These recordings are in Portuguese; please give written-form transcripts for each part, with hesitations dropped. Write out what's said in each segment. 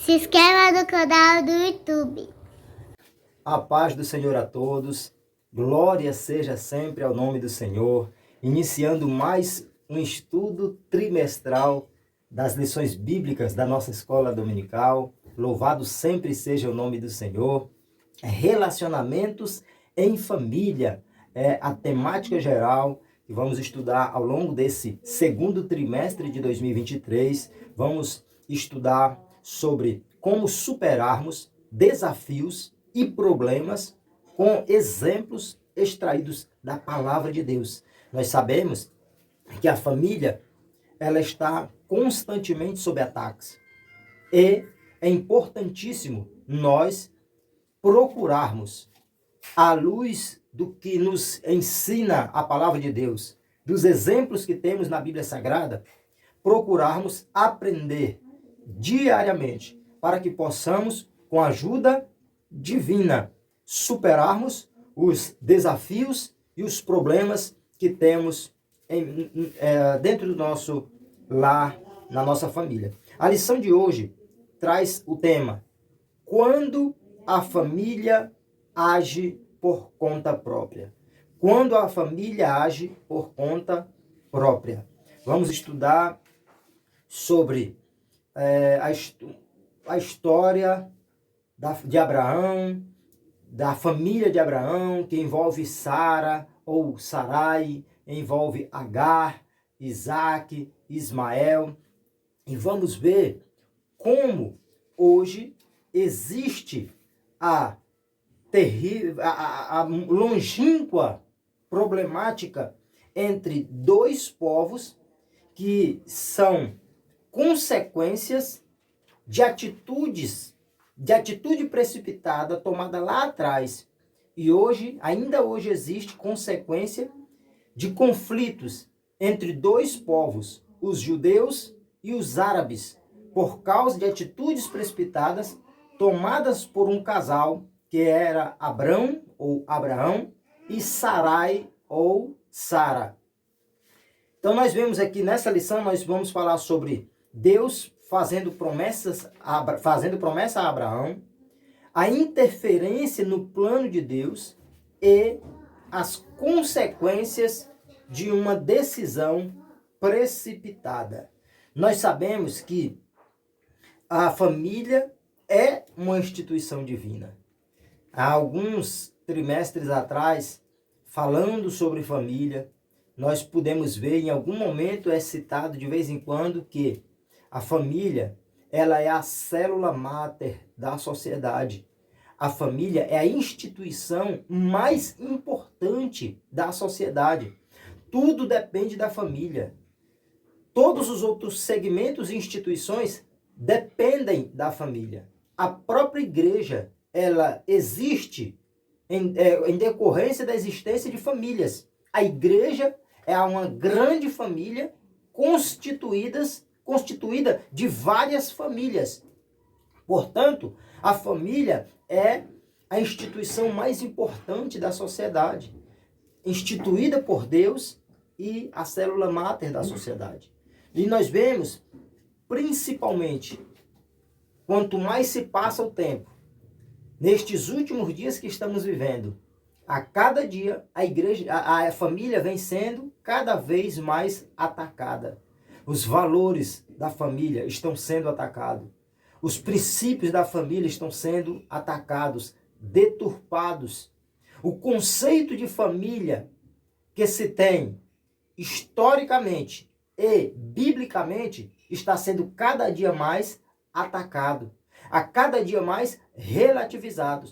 Se inscreva no canal do YouTube. A paz do Senhor a todos. Glória seja sempre ao nome do Senhor. Iniciando mais um estudo trimestral das lições bíblicas da nossa escola dominical. Louvado sempre seja o nome do Senhor. Relacionamentos em família é a temática geral que vamos estudar ao longo desse segundo trimestre de 2023. Vamos estudar sobre como superarmos desafios e problemas com exemplos extraídos da palavra de Deus. Nós sabemos que a família ela está constantemente sob ataques e é importantíssimo nós procurarmos, à luz do que nos ensina a palavra de Deus, dos exemplos que temos na Bíblia Sagrada, procurarmos aprender diariamente para que possamos, com a ajuda divina, superarmos os desafios e os problemas que temos dentro do nosso lar, na nossa família. A lição de hoje traz o tema: quando a família age por conta própria. Quando a família age por conta própria. Vamos estudar sobre a história de Abraão, da família de Abraão, que envolve Sara ou Sarai, envolve Agar, Isaac, Ismael. E vamos ver como hoje existe a longínqua problemática entre dois povos que são consequências de atitude precipitada tomada lá atrás. E hoje, ainda hoje existe consequência de conflitos entre dois povos, os judeus e os árabes, por causa de atitudes precipitadas tomadas por um casal que era Abrão ou Abraão e Sarai ou Sara. Então nós vemos aqui nessa lição, nós vamos falar sobre Deus fazendo promessa a Abraão, a interferência no plano de Deus e as consequências de uma decisão precipitada. Nós sabemos que a família é uma instituição divina. Há alguns trimestres atrás, falando sobre família, nós pudemos ver, em algum momento é citado de vez em quando, que a família ela é a célula máter da sociedade. A família é a instituição mais importante da sociedade. Tudo depende da família. Todos os outros segmentos e instituições dependem da família. A própria igreja, ela existe em decorrência da existência de famílias. A igreja é uma grande família constituída de várias famílias. Portanto, a família é a instituição mais importante da sociedade, instituída por Deus e a célula máter da sociedade. E nós vemos, principalmente, quanto mais se passa o tempo, nestes últimos dias que estamos vivendo, a cada dia a família vem sendo cada vez mais atacada. Os valores da família estão sendo atacados. Os princípios da família estão sendo atacados, deturpados. O conceito de família que se tem historicamente e biblicamente está sendo cada dia mais atacado, a cada dia mais relativizado.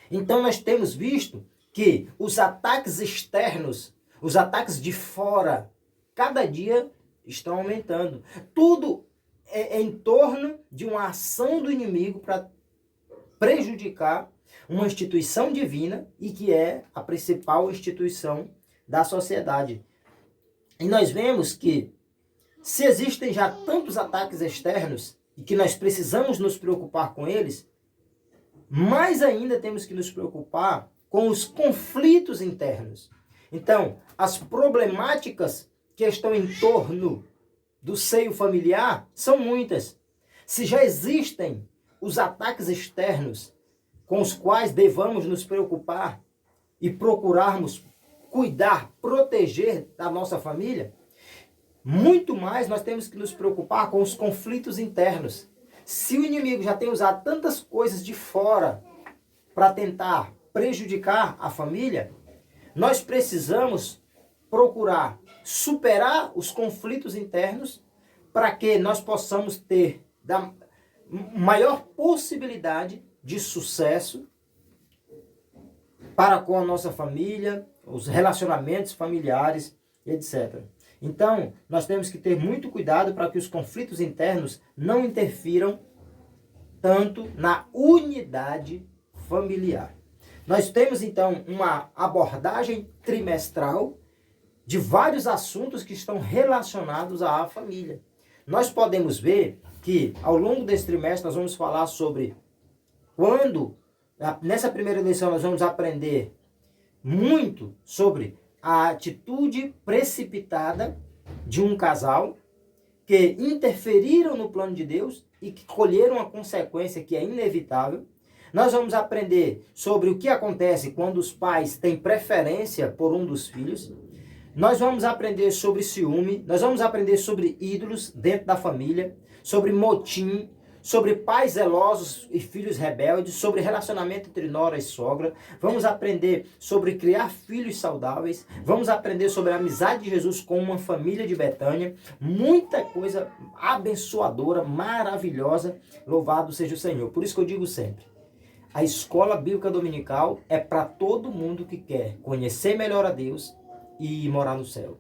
Então nós temos visto que os ataques externos, os ataques de fora, cada dia estão aumentando. Tudo é em torno de uma ação do inimigo para prejudicar uma instituição divina e que é a principal instituição da sociedade. E nós vemos que se existem já tantos ataques externos e que nós precisamos nos preocupar com eles, mais ainda temos que nos preocupar com os conflitos internos. Então, as problemáticas que estão em torno do seio familiar são muitas. Se já existem os ataques externos com os quais devamos nos preocupar e procurarmos cuidar, proteger da nossa família, muito mais nós temos que nos preocupar com os conflitos internos. Se o inimigo já tem usado tantas coisas de fora para tentar prejudicar a família, nós precisamos procurar superar os conflitos internos para que nós possamos ter da maior possibilidade de sucesso para com a nossa família, os relacionamentos familiares, etc. Então, nós temos que ter muito cuidado para que os conflitos internos não interfiram tanto na unidade familiar. Nós temos, então, uma abordagem trimestral de vários assuntos que estão relacionados à família. Nós podemos ver que, ao longo desse trimestre, nós vamos falar sobre nessa primeira lição, nós vamos aprender muito sobre a atitude precipitada de um casal que interferiram no plano de Deus e que colheram a consequência que é inevitável. Nós vamos aprender sobre o que acontece quando os pais têm preferência por um dos filhos. Nós vamos aprender sobre ciúme, nós vamos aprender sobre ídolos dentro da família, sobre motim, sobre pais zelosos e filhos rebeldes, sobre relacionamento entre nora e sogra. Vamos aprender sobre criar filhos saudáveis. Vamos aprender sobre a amizade de Jesus com uma família de Betânia. Muita coisa abençoadora, maravilhosa. Louvado seja o Senhor. Por isso que eu digo sempre, a escola bíblica dominical é para todo mundo que quer conhecer melhor a Deus e morar no céu.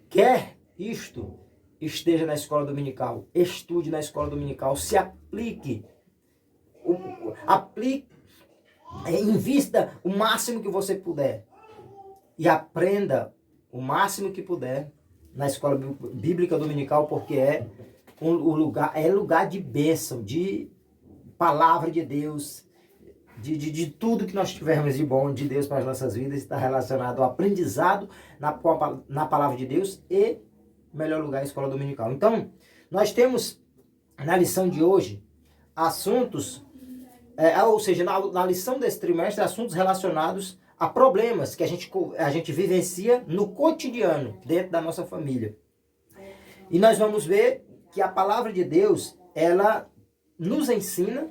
Quer isto? Esteja na escola dominical, estude na escola dominical, se aplique, invista o máximo que você puder e aprenda o máximo que puder na escola bíblica dominical, porque é lugar de bênção, de palavra de Deus, de tudo que nós tivermos de bom de Deus para as nossas vidas, está relacionado ao aprendizado na palavra de Deus e melhor lugar, a escola dominical. Então, nós temos na lição de hoje assuntos, ou seja, na lição desse trimestre, assuntos relacionados a problemas que a gente vivencia no cotidiano, dentro da nossa família. E nós vamos ver que a palavra de Deus, ela nos ensina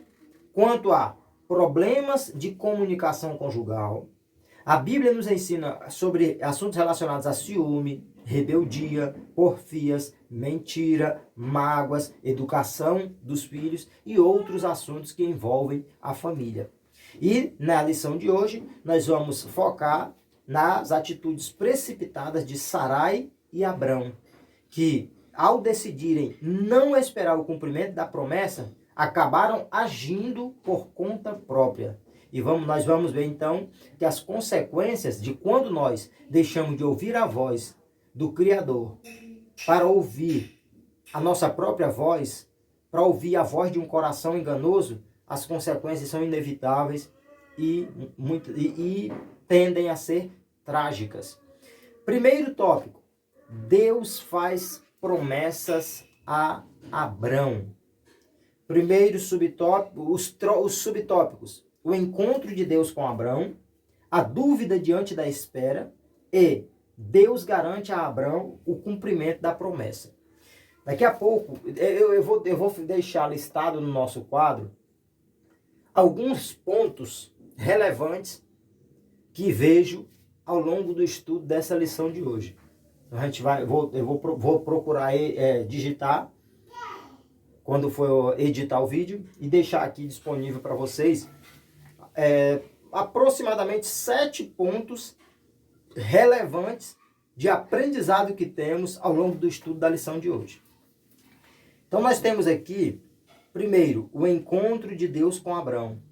quanto a problemas de comunicação conjugal. A Bíblia nos ensina sobre assuntos relacionados a ciúme, rebeldia, porfias, mentira, mágoas, educação dos filhos e outros assuntos que envolvem a família. E na lição de hoje nós vamos focar nas atitudes precipitadas de Sarai e Abrão, que ao decidirem não esperar o cumprimento da promessa, acabaram agindo por conta própria. E nós vamos ver então que as consequências de quando nós deixamos de ouvir a voz do Criador para ouvir a nossa própria voz, para ouvir a voz de um coração enganoso, as consequências são inevitáveis e tendem a ser trágicas. Primeiro tópico: Deus faz promessas a Abrão. Primeiro subtópico, os subtópicos: o encontro de Deus com Abrão, a dúvida diante da espera e Deus garante a Abrão o cumprimento da promessa. Daqui a pouco, eu vou deixar listado no nosso quadro alguns pontos relevantes que vejo ao longo do estudo dessa lição de hoje. Então eu vou procurar digitar quando for editar o vídeo e deixar aqui disponível para vocês aproximadamente 7 pontos relevantes de aprendizado que temos ao longo do estudo da lição de hoje. Então nós temos aqui, primeiro, o encontro de Deus com Abrão.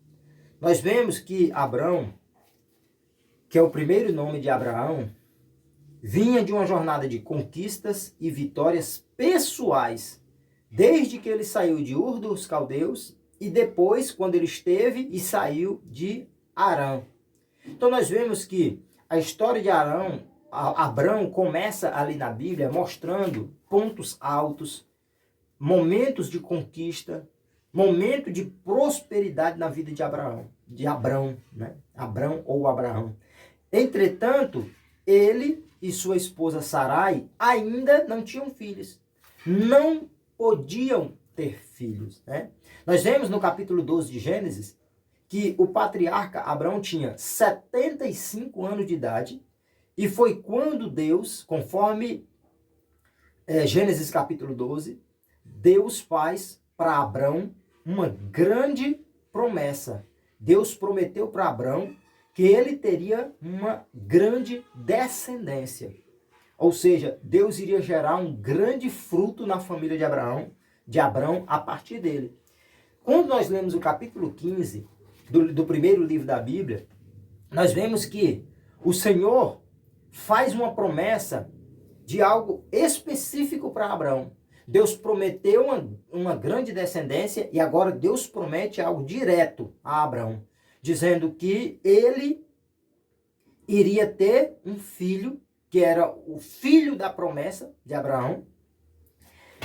Nós vemos que Abrão, que é o primeiro nome de Abraão, vinha de uma jornada de conquistas e vitórias pessoais, desde que ele saiu de Ur dos Caldeus e depois quando ele esteve e saiu de Harã. Então nós vemos que a história de Abrão começa ali na Bíblia mostrando pontos altos, momentos de conquista, momento de prosperidade na vida de Abrão, né? Abrão ou Abraão. Entretanto, ele e sua esposa Sarai ainda não tinham filhos. Não podiam ter filhos, né? Nós vemos no capítulo 12 de Gênesis que o patriarca Abraão tinha 75 anos de idade e foi quando Deus, conforme Gênesis capítulo 12, Deus faz para Abraão uma grande promessa. Deus prometeu para Abraão que ele teria uma grande descendência. Ou seja, Deus iria gerar um grande fruto na família de Abraão a partir dele. Quando nós lemos o capítulo 15 do primeiro livro da Bíblia, nós vemos que o Senhor faz uma promessa de algo específico para Abraão. Deus prometeu uma grande descendência e agora Deus promete algo direto a Abraão, dizendo que ele iria ter um filho, que era o filho da promessa de Abraão.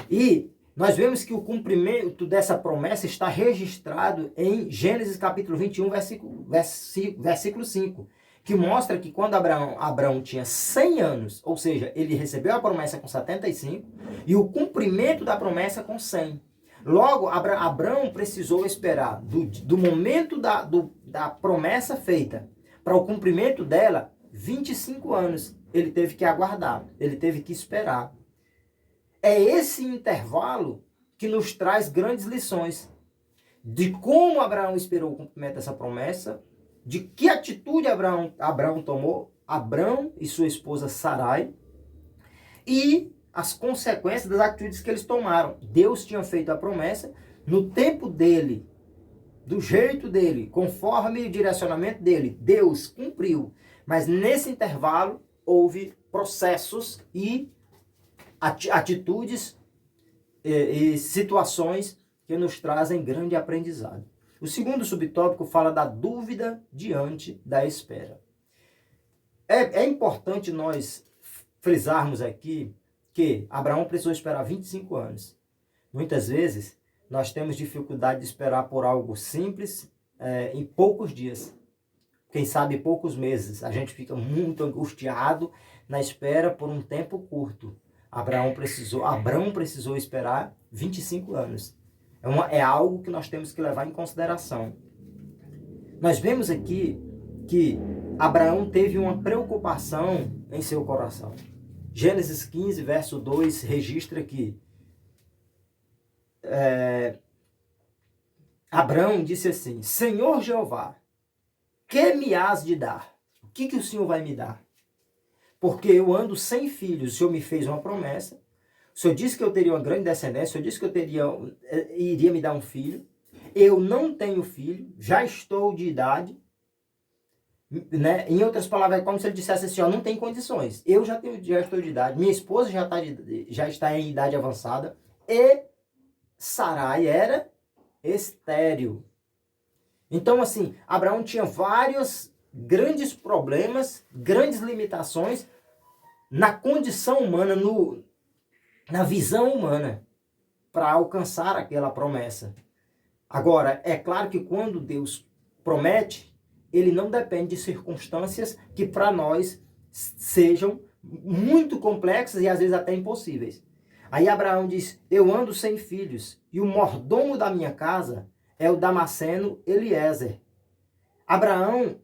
E nós vemos que o cumprimento dessa promessa está registrado em Gênesis capítulo 21, versículo 5, que mostra que quando Abraão tinha 100 anos, ou seja, ele recebeu a promessa com 75, e o cumprimento da promessa com 100. Logo, Abraão precisou esperar do momento da promessa feita para o cumprimento dela, 25 anos. Ele teve que aguardar, ele teve que esperar. É esse intervalo que nos traz grandes lições de como Abraão esperou o cumprimento dessa promessa, de que atitude Abraão tomou, Abraão e sua esposa Sarai, e as consequências das atitudes que eles tomaram. Deus tinha feito a promessa, no tempo dele, do jeito dele, conforme o direcionamento dele, Deus cumpriu. Mas nesse intervalo, houve processos e atitudes e situações que nos trazem grande aprendizado. O segundo subtópico fala da dúvida diante da espera. É importante nós frisarmos aqui que Abraão precisou esperar 25 anos. Muitas vezes, nós temos dificuldade de esperar por algo simples em poucos dias. Quem sabe poucos meses. A gente fica muito angustiado na espera por um tempo curto. Abraão precisou esperar 25 anos. É algo que nós temos que levar em consideração. Nós vemos aqui que Abraão teve uma preocupação em seu coração. Gênesis 15, verso 2, registra que Abraão disse assim: Senhor Jeová, que me has de dar? O que o Senhor vai me dar? Porque eu ando sem filhos, o Senhor me fez uma promessa, o Senhor disse que eu teria uma grande descendência, o Senhor disse que eu iria me dar um filho, eu não tenho filho, já estou de idade, né? Em outras palavras, é como se ele dissesse assim, ó, não tem condições, eu já estou de idade, minha esposa já está em idade avançada, e Sarai era estéril. Então, assim, Abraão tinha vários grandes problemas, grandes limitações na condição humana, na visão humana, para alcançar aquela promessa. Agora, é claro que quando Deus promete, ele não depende de circunstâncias que para nós sejam muito complexas e às vezes até impossíveis. Aí Abraão diz, eu ando sem filhos e o mordomo da minha casa é o Damasceno Eliezer. Abraão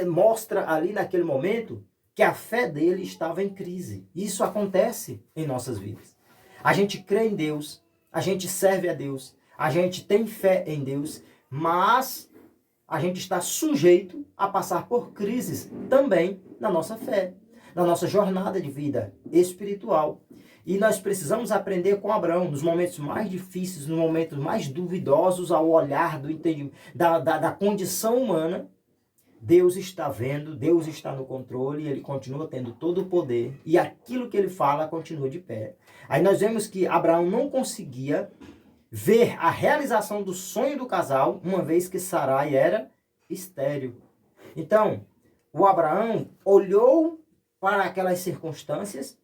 mostra ali naquele momento que a fé dele estava em crise. Isso acontece em nossas vidas. A gente crê em Deus, a gente serve a Deus, a gente tem fé em Deus, mas a gente está sujeito a passar por crises também na nossa fé, na nossa jornada de vida espiritual. E nós precisamos aprender com Abraão, nos momentos mais difíceis, nos momentos mais duvidosos, ao olhar do entendimento da condição humana, Deus está vendo, Deus está no controle, ele continua tendo todo o poder, e aquilo que ele fala continua de pé. Aí nós vemos que Abraão não conseguia ver a realização do sonho do casal, uma vez que Sarai era estéril. Então, o Abraão olhou para aquelas circunstâncias,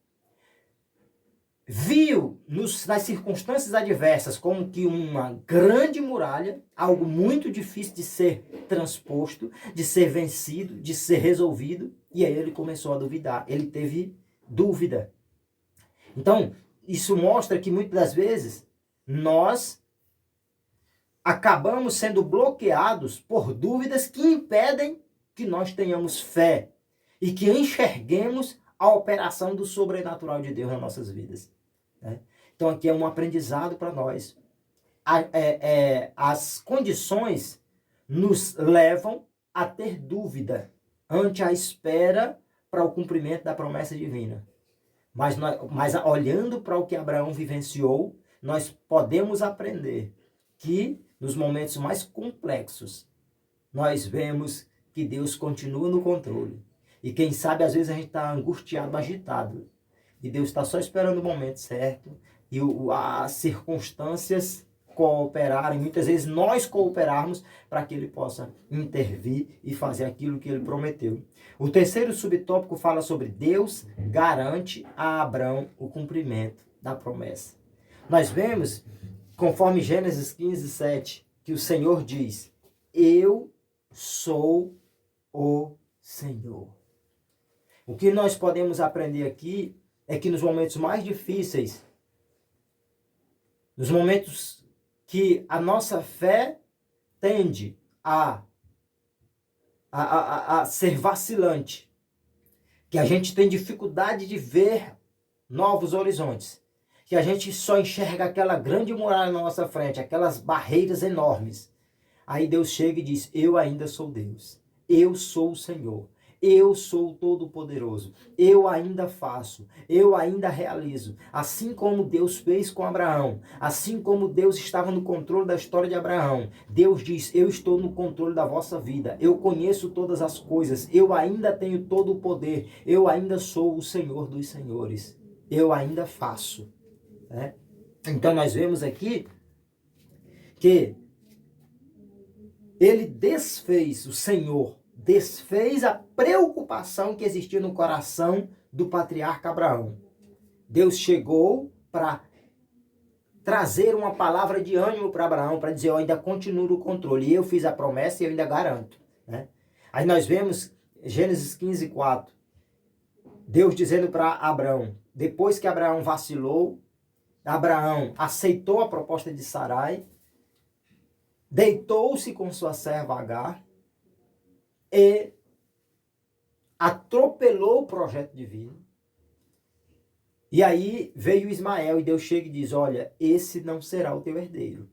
viu nas circunstâncias adversas como que uma grande muralha, algo muito difícil de ser transposto, de ser vencido, de ser resolvido, e aí ele começou a duvidar, ele teve dúvida. Então, isso mostra que muitas das vezes nós acabamos sendo bloqueados por dúvidas que impedem que nós tenhamos fé e que enxerguemos a operação do sobrenatural de Deus nas nossas vidas. Né? Então aqui é um aprendizado para nós. As condições nos levam a ter dúvida ante a espera para o cumprimento da promessa divina. Mas olhando para o que Abraão vivenciou, nós podemos aprender que nos momentos mais complexos, nós vemos que Deus continua no controle. E quem sabe, às vezes, a gente está angustiado, agitado. E Deus está só esperando o momento certo. E as circunstâncias cooperarem. Muitas vezes nós cooperarmos para que Ele possa intervir e fazer aquilo que Ele prometeu. O terceiro subtópico fala sobre Deus garante a Abraão o cumprimento da promessa. Nós vemos, conforme Gênesis 15, 7, que o Senhor diz: eu sou o Senhor. O que nós podemos aprender aqui é que nos momentos mais difíceis, nos momentos que a nossa fé tende a ser vacilante, que a gente tem dificuldade de ver novos horizontes, que a gente só enxerga aquela grande muralha na nossa frente, aquelas barreiras enormes. Aí Deus chega e diz: eu ainda sou Deus, eu sou o Senhor, eu sou o Todo-Poderoso, eu ainda faço, eu ainda realizo. Assim como Deus fez com Abraão, assim como Deus estava no controle da história de Abraão, Deus diz: eu estou no controle da vossa vida, eu conheço todas as coisas, eu ainda tenho todo o poder, eu ainda sou o Senhor dos senhores, eu ainda faço. Né? Então nós vemos aqui que ele desfez, o Senhor desfez a preocupação que existia no coração do patriarca Abraão. Deus chegou para trazer uma palavra de ânimo para Abraão, para dizer: eu ainda continuo no controle, eu fiz a promessa e eu ainda garanto. Né? Aí nós vemos Gênesis 15, 4, Deus dizendo para Abraão, depois que Abraão vacilou, Abraão aceitou a proposta de Sarai, deitou-se com sua serva Agar e atropelou o projeto divino. E aí veio Ismael e Deus chega e diz: olha, esse não será o teu herdeiro.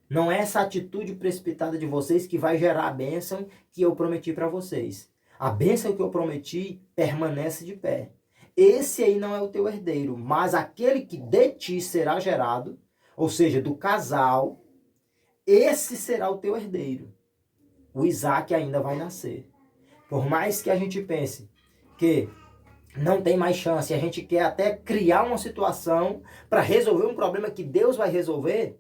Não é essa atitude precipitada de vocês que vai gerar a bênção que eu prometi para vocês. A bênção que eu prometi permanece de pé. Esse aí não é o teu herdeiro, mas aquele que de ti será gerado, ou seja, do casal, esse será o teu herdeiro. O Isaac ainda vai nascer. Por mais que a gente pense que não tem mais chance, a gente quer até criar uma situação para resolver um problema que Deus vai resolver,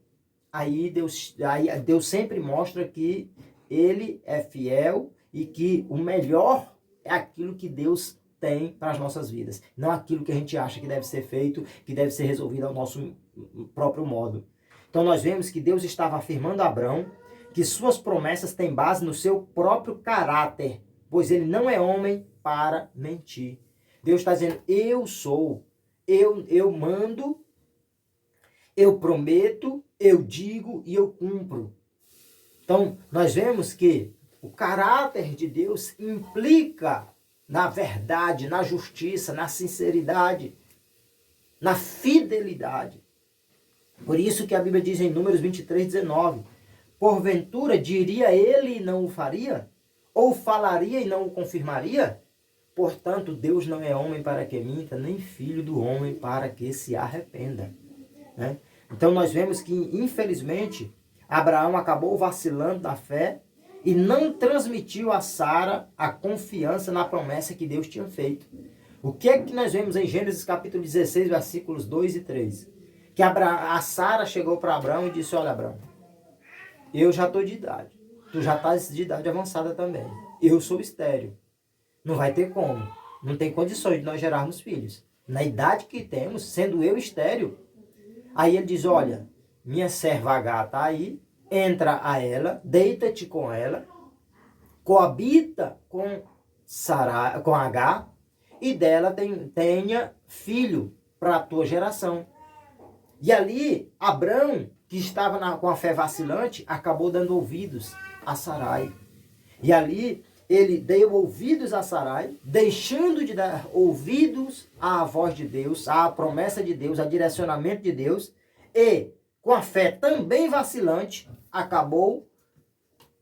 aí Deus sempre mostra que Ele é fiel e que o melhor é aquilo que Deus tem para as nossas vidas. Não aquilo que a gente acha que deve ser feito, que deve ser resolvido ao nosso próprio modo. Então nós vemos que Deus estava afirmando a Abraão que suas promessas têm base no seu próprio caráter, pois ele não é homem para mentir. Deus está dizendo: eu sou, eu mando, eu prometo, eu digo e eu cumpro. Então nós vemos que o caráter de Deus implica na verdade, na justiça, na sinceridade, na fidelidade. Por isso que a Bíblia diz em Números 23, 19, porventura diria ele e não o faria? Ou falaria e não o confirmaria? Portanto, Deus não é homem para que minta, nem filho do homem para que se arrependa. Né? Então nós vemos que, infelizmente, Abraão acabou vacilando na fé e não transmitiu a Sara a confiança na promessa que Deus tinha feito. O que é que nós vemos em Gênesis capítulo 16, versículos 2 e 3? Que a Sara chegou para Abraão e disse: olha, Abraão, eu já estou de idade. Tu já estás de idade avançada também. Eu sou estéril. Não vai ter como. Não tem condições de nós gerarmos filhos. na idade que temos, sendo eu estéril. Aí ele diz, olha, minha serva H está aí, entra a ela, deita-te com ela, coabita com Sarai, com H, e dela tenha filho para a tua geração. E ali, Abrão, que estava com a fé vacilante, acabou dando ouvidos a Sarai. E ali, ele deu ouvidos a Sarai, deixando de dar ouvidos à voz de Deus, à promessa de Deus, ao direcionamento de Deus, e com a fé também vacilante, acabou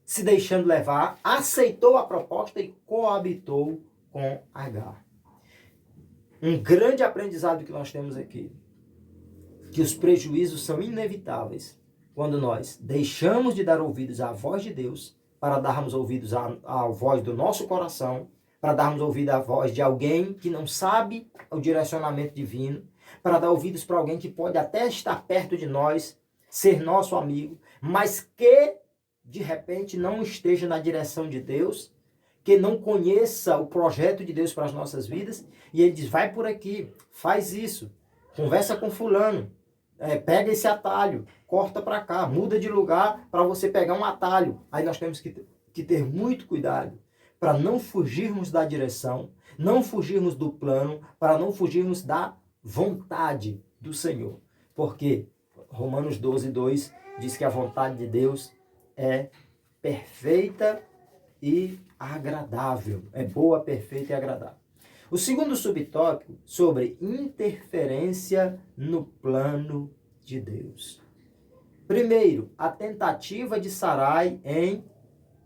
se deixando levar, aceitou a proposta e coabitou com Agar. Um grande aprendizado que nós temos aqui, que os prejuízos são inevitáveis quando nós deixamos de dar ouvidos à voz de Deus para darmos ouvidos à voz do nosso coração, para darmos ouvido à voz de alguém que não sabe o direcionamento divino, para dar ouvidos para alguém que pode até estar perto de nós, ser nosso amigo, mas que de repente não esteja na direção de Deus, que não conheça o projeto de Deus para as nossas vidas, e ele diz, vai por aqui, faz isso, conversa com fulano, pega esse atalho, corta para cá, muda de lugar para você pegar um atalho. Aí nós temos que ter muito cuidado para não fugirmos da direção, não fugirmos do plano, para não fugirmos da vontade do Senhor. Porque Romanos 12:2 diz que a vontade de Deus é perfeita e agradável. É boa, perfeita e agradável. O segundo subtópico, sobre interferência no plano de Deus. Primeiro, a tentativa de Sarai em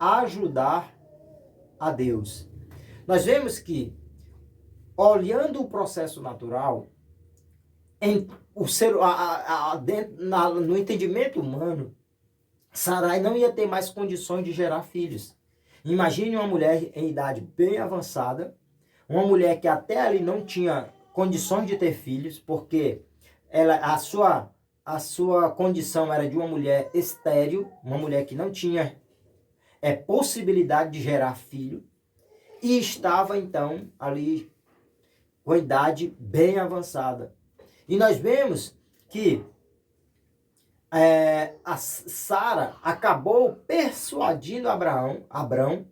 ajudar a Deus. Nós vemos que, olhando o processo natural, no entendimento humano, Sarai não ia ter mais condições de gerar filhos. Imagine uma mulher em idade bem avançada, uma mulher que até ali não tinha condições de ter filhos, porque a sua condição era de uma mulher estéril, uma mulher que não tinha possibilidade de gerar filho, e estava então ali com a idade bem avançada. E nós vemos que a Sara acabou persuadindo Abrão,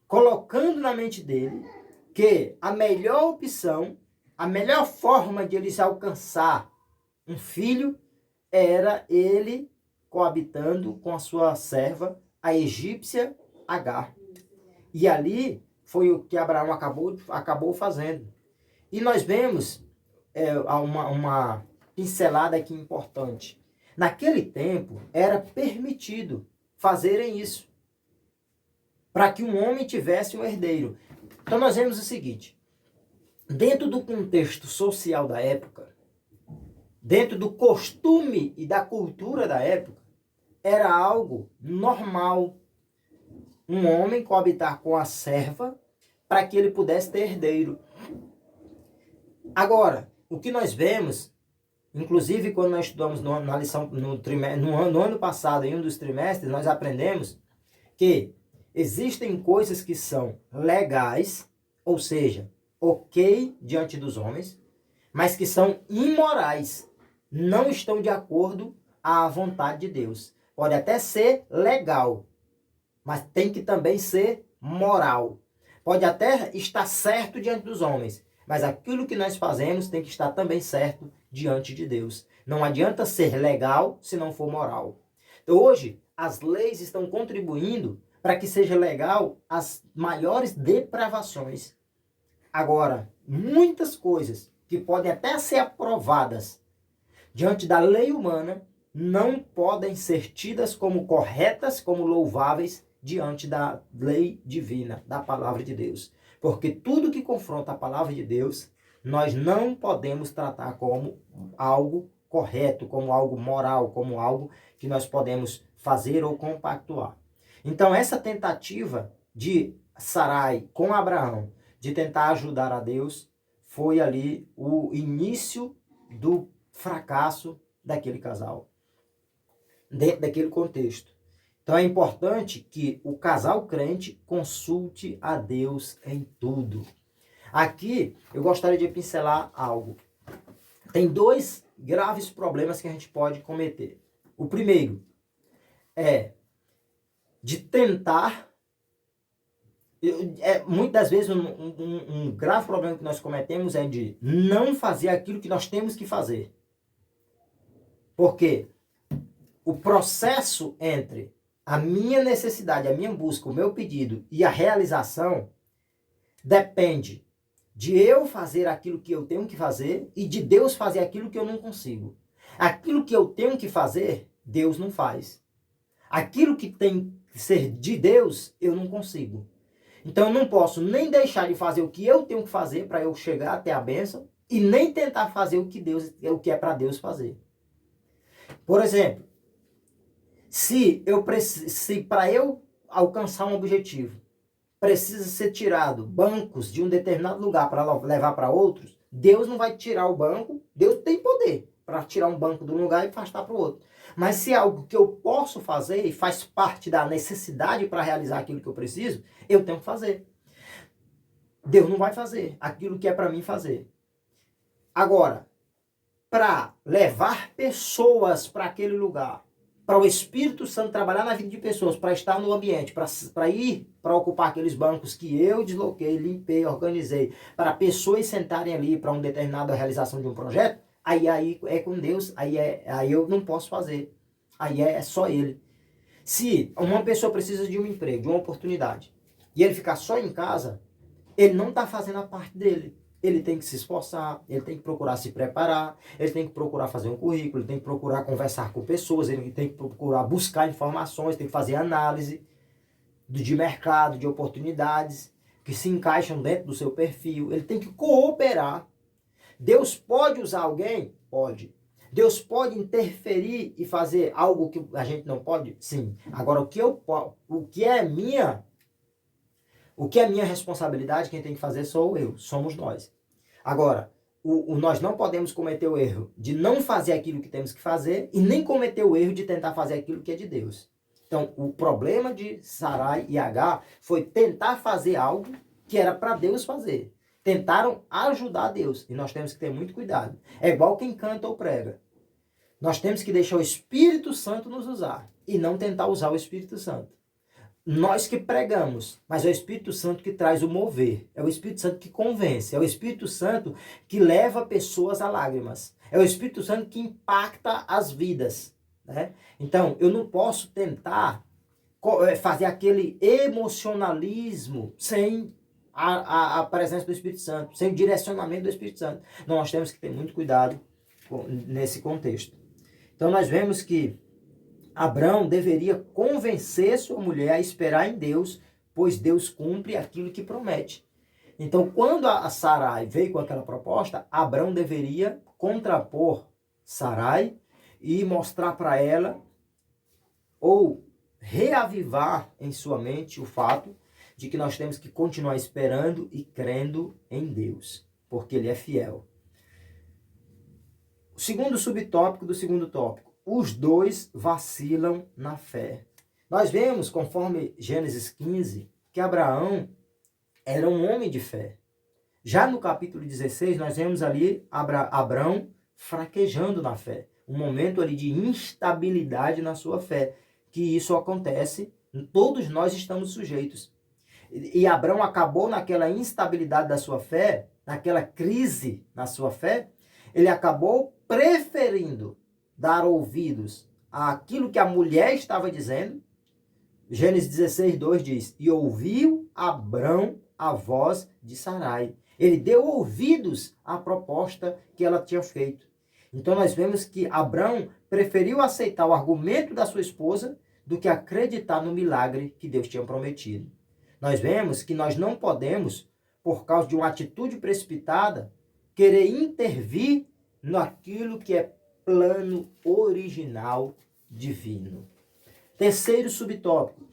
colocando na mente dele que a melhor opção, a melhor forma de ele se alcançar um filho era ele coabitando com a sua serva, a egípcia Agar. E ali foi o que Abraão acabou fazendo. E nós vemos uma pincelada aqui importante. Naquele tempo, era permitido fazerem isso, para que um homem tivesse um herdeiro. Então nós vemos o seguinte, dentro do contexto social da época, dentro do costume e da cultura da época, era algo normal um homem coabitar com a serva para que ele pudesse ter herdeiro. Agora, o que nós vemos, inclusive quando nós estudamos na lição no ano passado, em um dos trimestres, nós aprendemos que existem coisas que são legais, ou seja, ok diante dos homens, mas que são imorais, não estão de acordo à vontade de Deus. Pode até ser legal, mas tem que também ser moral. Pode até estar certo diante dos homens, mas aquilo que nós fazemos tem que estar também certo diante de Deus. Não adianta ser legal se não for moral. Então, hoje, as leis estão contribuindo para que seja legal as maiores depravações. Agora, muitas coisas que podem até ser aprovadas diante da lei humana não podem ser tidas como corretas, como louváveis diante da lei divina, da palavra de Deus. Porque tudo que confronta a palavra de Deus, nós não podemos tratar como algo correto, como algo moral, como algo que nós podemos fazer ou compactuar. Então, essa tentativa de Sarai com Abraão, de tentar ajudar a Deus, foi ali o início do fracasso daquele casal, dentro daquele contexto. Então é importante que o casal crente consulte a Deus em tudo. Aqui eu gostaria de pincelar algo. Tem dois graves problemas que a gente pode cometer. O primeiro é de tentar. Muitas das vezes um grave problema que nós cometemos é de não fazer aquilo que nós temos que fazer. Porque o processo entre a minha necessidade, a minha busca, o meu pedido e a realização depende de eu fazer aquilo que eu tenho que fazer e de Deus fazer aquilo que eu não consigo. Aquilo que eu tenho que fazer, Deus não faz. Aquilo que tem que ser de Deus, eu não consigo. Então eu não posso nem deixar de fazer o que eu tenho que fazer para eu chegar até a bênção e nem tentar fazer o que é para Deus fazer. Por exemplo, se para eu alcançar um objetivo, precisa ser tirado bancos de um determinado lugar para levar para outros, Deus não vai tirar o banco, Deus tem poder para tirar um banco de um lugar e afastar para o outro. Mas se é algo que eu posso fazer e faz parte da necessidade para realizar aquilo que eu preciso, eu tenho que fazer. Deus não vai fazer aquilo que é para mim fazer. Agora, para levar pessoas para aquele lugar, para o Espírito Santo trabalhar na vida de pessoas, para estar no ambiente, para ir para ocupar aqueles bancos que eu desloquei, limpei, organizei, para pessoas sentarem ali para uma determinada realização de um projeto, aí é com Deus, aí eu não posso fazer. Aí é só Ele. Se uma pessoa precisa de um emprego, de uma oportunidade, e ele ficar só em casa, ele não está fazendo a parte dele. Ele tem que se esforçar, ele tem que procurar se preparar, ele tem que procurar fazer um currículo, ele tem que procurar conversar com pessoas, ele tem que procurar buscar informações, tem que fazer análise de mercado, de oportunidades que se encaixam dentro do seu perfil. Ele tem que cooperar. Deus pode usar alguém? Pode. Deus pode interferir e fazer algo que a gente não pode? Sim. Agora, o que é minha responsabilidade, quem tem que fazer sou eu, somos nós. Agora, nós não podemos cometer o erro de não fazer aquilo que temos que fazer e nem cometer o erro de tentar fazer aquilo que é de Deus. Então, o problema de Sarai e Agar foi tentar fazer algo que era para Deus fazer. Tentaram ajudar Deus. E nós temos que ter muito cuidado. É igual quem canta ou prega. Nós temos que deixar o Espírito Santo nos usar e não tentar usar o Espírito Santo. Nós que pregamos, mas é o Espírito Santo que traz o mover. É o Espírito Santo que convence. É o Espírito Santo que leva pessoas a lágrimas. É o Espírito Santo que impacta as vidas. Né? Então, eu não posso tentar fazer aquele emocionalismo sem a presença do Espírito Santo, sem o direcionamento do Espírito Santo. Nós temos que ter muito cuidado nesse contexto. Então, nós vemos que Abrão deveria convencer sua mulher a esperar em Deus, pois Deus cumpre aquilo que promete. Então, quando a Sarai veio com aquela proposta, Abrão deveria contrapor Sarai e mostrar para ela, ou reavivar em sua mente o fato de que nós temos que continuar esperando e crendo em Deus, porque Ele é fiel. O segundo subtópico do segundo tópico. Os dois vacilam na fé. Nós vemos, conforme Gênesis 15, que Abraão era um homem de fé. Já no capítulo 16, nós vemos ali Abraão fraquejando na fé. Um momento ali de instabilidade na sua fé. Que isso acontece, todos nós estamos sujeitos. E Abraão acabou naquela instabilidade da sua fé, naquela crise na sua fé, ele acabou preferindo dar ouvidos àquilo que a mulher estava dizendo. Gênesis 16, 2 diz, e ouviu Abrão a voz de Sarai. Ele deu ouvidos à proposta que ela tinha feito. Então nós vemos que Abrão preferiu aceitar o argumento da sua esposa do que acreditar no milagre que Deus tinha prometido. Nós vemos que nós não podemos, por causa de uma atitude precipitada, querer intervir naquilo que é plano original divino. Terceiro subtópico,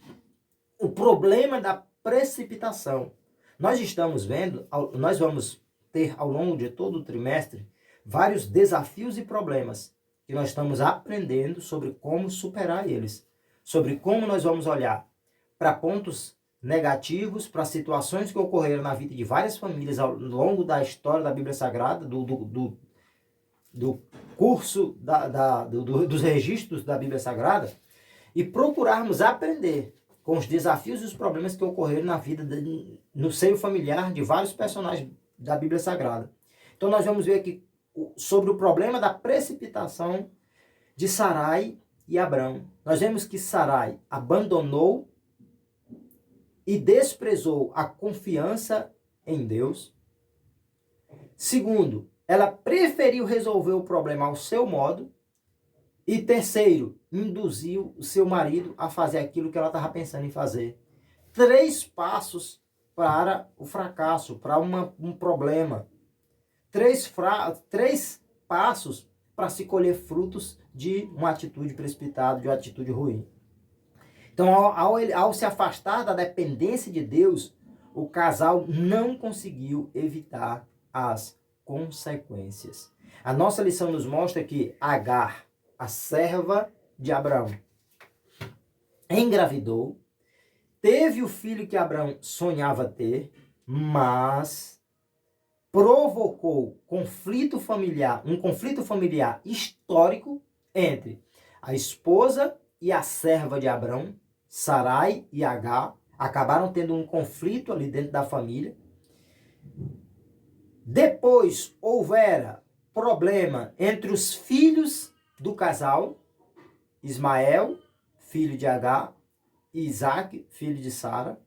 o problema da precipitação. Nós estamos vendo, nós vamos ter ao longo de todo o trimestre vários desafios e problemas que nós estamos aprendendo sobre como superar eles, sobre como nós vamos olhar para pontos negativos, para situações que ocorreram na vida de várias famílias ao longo da história da Bíblia Sagrada, do curso dos registros da Bíblia Sagrada, e procurarmos aprender com os desafios e os problemas que ocorreram na vida, no seio familiar de vários personagens da Bíblia Sagrada. Então nós vamos ver aqui sobre o problema da precipitação de Sarai e Abrão. Nós vemos que Sarai abandonou e desprezou a confiança em Deus. Segundo, ela preferiu resolver o problema ao seu modo. E terceiro, induziu o seu marido a fazer aquilo que ela estava pensando em fazer. 3 passos para o fracasso, para um problema. 3 passos para se colher frutos de uma atitude precipitada, de uma atitude ruim. Então, ao se afastar da dependência de Deus, o casal não conseguiu evitar as consequências. A nossa lição nos mostra que Agar, a serva de Abraão, engravidou, teve o filho que Abraão sonhava ter, mas provocou conflito familiar, um conflito familiar histórico entre a esposa e a serva de Abraão, Sarai e Agar. Acabaram tendo um conflito ali dentro da família. Depois houvera problema entre os filhos do casal, Ismael, filho de Agar, e Isaac, filho de Sara.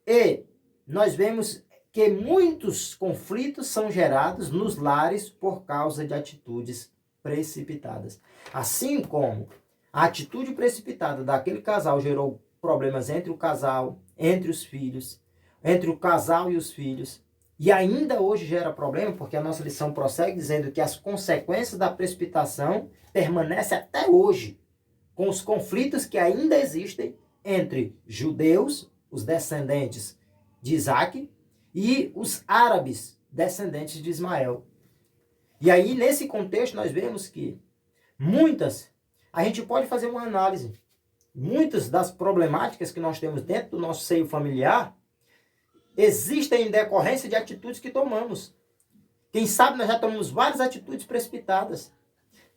E nós vemos que muitos conflitos são gerados nos lares por causa de atitudes precipitadas. Assim como a atitude precipitada daquele casal gerou problemas entre o casal, entre os filhos, entre o casal e os filhos, e ainda hoje gera problema, porque a nossa lição prossegue dizendo que as consequências da precipitação permanecem até hoje, com os conflitos que ainda existem entre judeus, os descendentes de Isaac, e os árabes, descendentes de Ismael. E aí, nesse contexto, nós vemos que a gente pode fazer uma análise. Muitas das problemáticas que nós temos dentro do nosso seio familiar existem em decorrência de atitudes que tomamos. Quem sabe nós já tomamos várias atitudes precipitadas.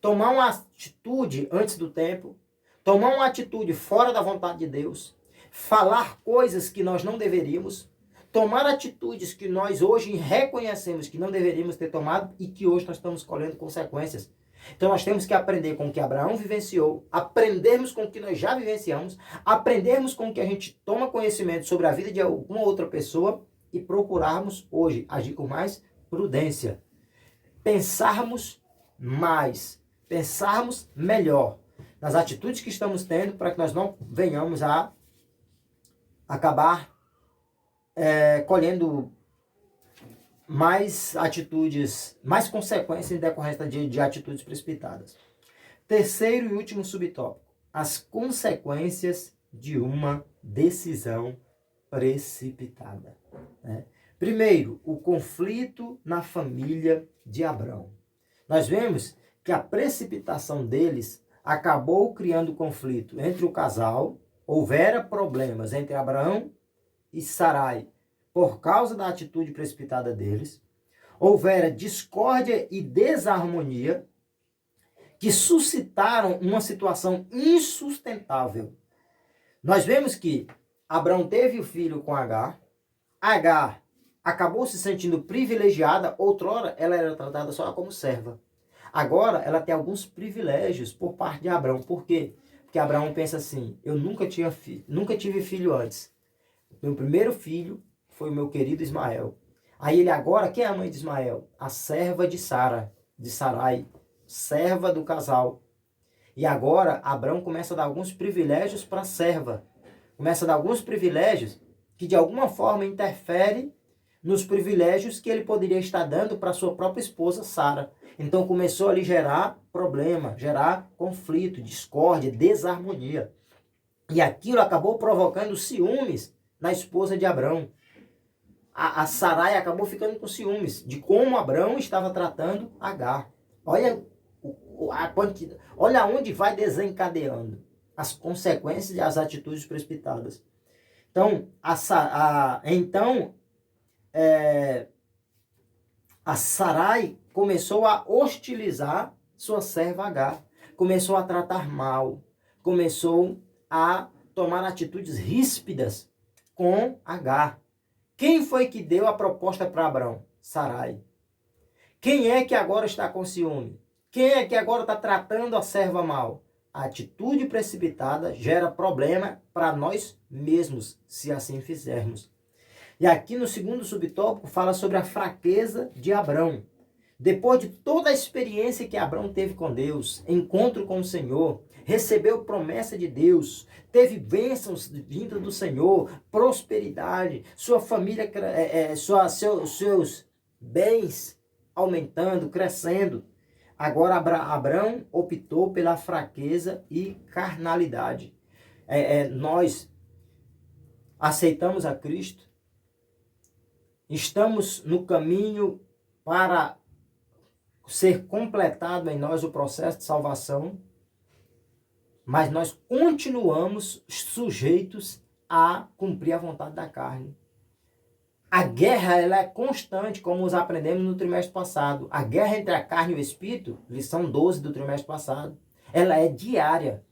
Tomar uma atitude antes do tempo, tomar uma atitude fora da vontade de Deus, falar coisas que nós não deveríamos, tomar atitudes que nós hoje reconhecemos que não deveríamos ter tomado e que hoje nós estamos colhendo consequências. Então nós temos que aprender com o que Abraão vivenciou, aprendermos com o que nós já vivenciamos, aprendermos com o que a gente toma conhecimento sobre a vida de alguma outra pessoa e procurarmos hoje agir com mais prudência. Pensarmos mais, pensarmos melhor nas atitudes que estamos tendo para que nós não venhamos a acabar colhendo mais atitudes, mais consequências em decorrência de atitudes precipitadas. Terceiro e último subtópico: as consequências de uma decisão precipitada. Primeiro, o conflito na família de Abrão. Nós vemos que a precipitação deles acabou criando conflito entre o casal, houvera problemas entre Abrão e Sarai por causa da atitude precipitada deles, houvera discórdia e desarmonia que suscitaram uma situação insustentável. Nós vemos que Abrão teve o filho com Agar, Agar acabou se sentindo privilegiada, outrora ela era tratada só como serva. Agora ela tem alguns privilégios por parte de Abrão. Por quê? Porque Abraão pensa assim: eu nunca tive filho antes. Meu primeiro filho foi o meu querido Ismael. Aí ele agora, quem é a mãe de Ismael? A serva de Sara, de Sarai, serva do casal. E agora Abrão começa a dar alguns privilégios para a serva. Começa a dar alguns privilégios que de alguma forma interferem nos privilégios que ele poderia estar dando para sua própria esposa Sara. Então começou ali a gerar problema, gerar conflito, discórdia, desarmonia. E aquilo acabou provocando ciúmes na esposa de Abrão. A Sarai acabou ficando com ciúmes de como Abrão estava tratando Agar. Olha olha onde vai desencadeando as consequências das atitudes precipitadas. Então, a Sarai começou a hostilizar sua serva Agar, começou a tratar mal, começou a tomar atitudes ríspidas com Agar. Quem foi que deu a proposta para Abrão? Sarai. Quem é que agora está com ciúme? Quem é que agora está tratando a serva mal? A atitude precipitada gera problema para nós mesmos, se assim fizermos. E aqui no segundo subtópico fala sobre a fraqueza de Abrão. Depois de toda a experiência que Abrão teve com Deus, encontro com o Senhor, recebeu promessa de Deus, teve bênçãos vindas do Senhor, prosperidade, sua família, seus bens aumentando, crescendo. Agora Abrão optou pela fraqueza e carnalidade. Nós aceitamos a Cristo, estamos no caminho para ser completado em nós o processo de salvação, mas nós continuamos sujeitos a cumprir a vontade da carne. A guerra ela é constante, como nós aprendemos no trimestre passado. A guerra entre a carne e o espírito, lição 12 do trimestre passado, ela é diária.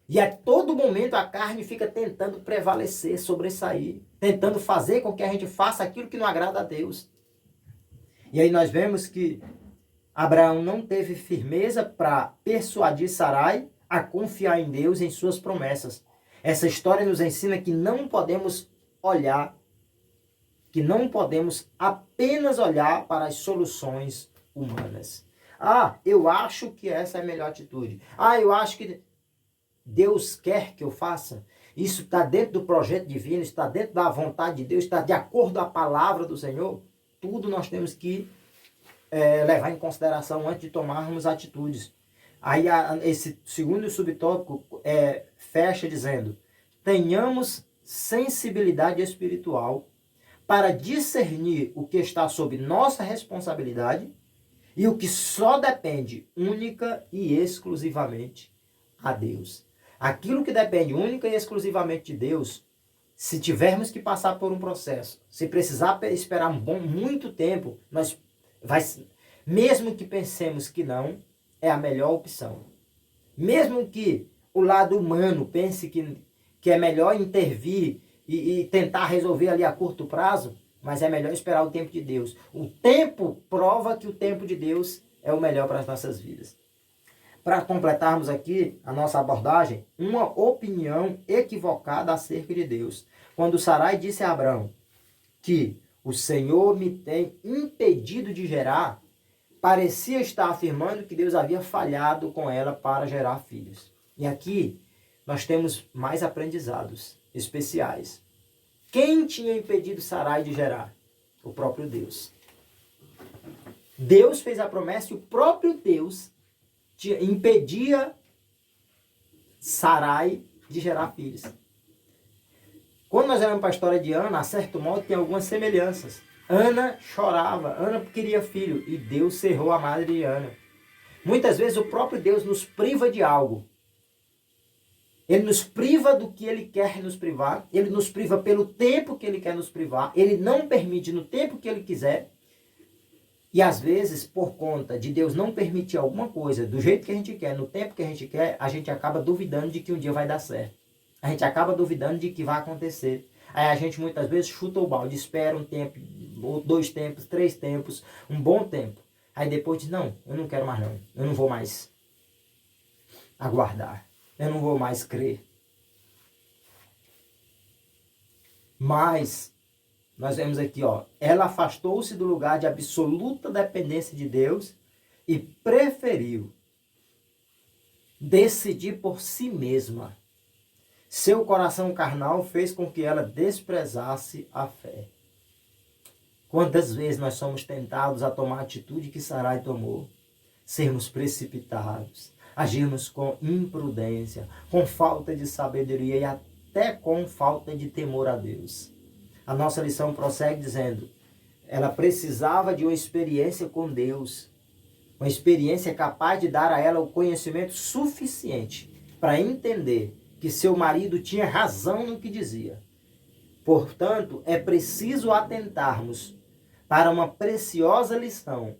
E a todo momento a carne fica tentando prevalecer, sobressair, tentando fazer com que a gente faça aquilo que não agrada a Deus. E aí nós vemos que Abraão não teve firmeza para persuadir Sarai a confiar em Deus e em suas promessas. Essa história nos ensina que não podemos olhar, que não podemos apenas olhar para as soluções humanas. Eu acho que essa é a melhor atitude. Eu acho que Deus quer que eu faça. Isso está dentro do projeto divino, está dentro da vontade de Deus, está de acordo com a palavra do Senhor. Tudo nós temos que levar em consideração antes de tomarmos atitudes. Aí esse segundo subtópico fecha dizendo: tenhamos sensibilidade espiritual para discernir o que está sob nossa responsabilidade e o que só depende única e exclusivamente a Deus. Aquilo que depende única e exclusivamente de Deus, se tivermos que passar por um processo, se precisar esperar muito tempo, mesmo que pensemos que não, é a melhor opção. Mesmo que o lado humano pense que é melhor intervir e tentar resolver ali a curto prazo, mas é melhor esperar o tempo de Deus. O tempo prova que o tempo de Deus é o melhor para as nossas vidas. Para completarmos aqui a nossa abordagem, uma opinião equivocada acerca de Deus. Quando Sarai disse a Abrão que o Senhor me tem impedido de gerar, parecia estar afirmando que Deus havia falhado com ela para gerar filhos. E aqui nós temos mais aprendizados especiais. Quem tinha impedido Sarai de gerar? O próprio Deus. Deus fez a promessa e o próprio Deus impedia Sarai de gerar filhos. Quando nós olhamos para a história de Ana, a certo modo tem algumas semelhanças. Ana chorava, Ana queria filho e Deus cerrou a madre de Ana. Muitas vezes o próprio Deus nos priva de algo. Ele nos priva do que Ele quer nos privar, Ele nos priva pelo tempo que Ele quer nos privar, Ele não permite no tempo que Ele quiser. E às vezes, por conta de Deus não permitir alguma coisa do jeito que a gente quer, no tempo que a gente quer, a gente acaba duvidando de que um dia vai dar certo. A gente acaba duvidando de que vai acontecer. Aí a gente muitas vezes chuta o balde, espera um tempo, 2 tempos, 3 tempos, um bom tempo. Aí depois diz, não, eu não quero mais não. Eu não vou mais aguardar. Eu não vou mais crer. Mas nós vemos aqui, ela afastou-se do lugar de absoluta dependência de Deus e preferiu decidir por si mesma. Seu coração carnal fez com que ela desprezasse a fé. Quantas vezes nós somos tentados a tomar a atitude que Sarai tomou? Sermos precipitados, agirmos com imprudência, com falta de sabedoria e até com falta de temor a Deus. A nossa lição prossegue dizendo, ela precisava de uma experiência com Deus, uma experiência capaz de dar a ela o conhecimento suficiente para entender que seu marido tinha razão no que dizia. Portanto, é preciso atentarmos para uma preciosa lição.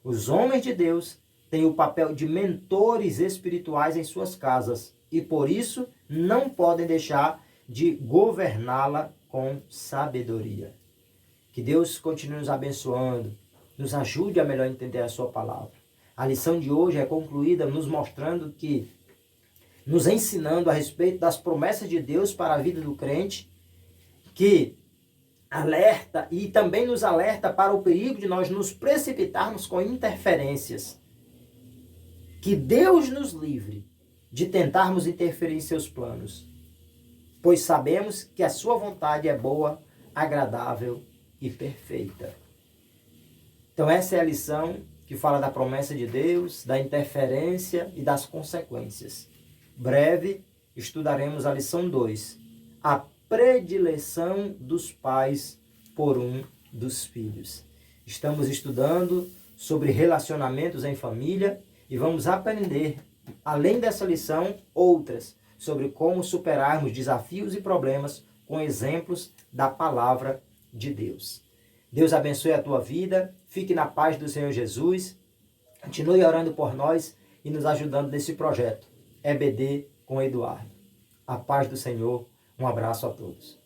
Os homens de Deus têm o papel de mentores espirituais em suas casas e, por isso, não podem deixar de governá-la com sabedoria. Que Deus continue nos abençoando, nos ajude a melhor entender a sua palavra. A lição de hoje é concluída nos mostrando que, nos ensinando a respeito das promessas de Deus para a vida do crente, que alerta e também nos alerta para o perigo de nós nos precipitarmos com interferências. Que Deus nos livre de tentarmos interferir em seus planos, pois sabemos que a sua vontade é boa, agradável e perfeita. Então essa é a lição que fala da promessa de Deus, da interferência e das consequências. Breve estudaremos a lição 2, a predileção dos pais por um dos filhos. Estamos estudando sobre relacionamentos em família e vamos aprender, além dessa lição, outras sobre como superarmos desafios e problemas com exemplos da palavra de Deus. Deus abençoe a tua vida, fique na paz do Senhor Jesus, continue orando por nós e nos ajudando nesse projeto. EBD com Eduardo. A paz do Senhor, um abraço a todos.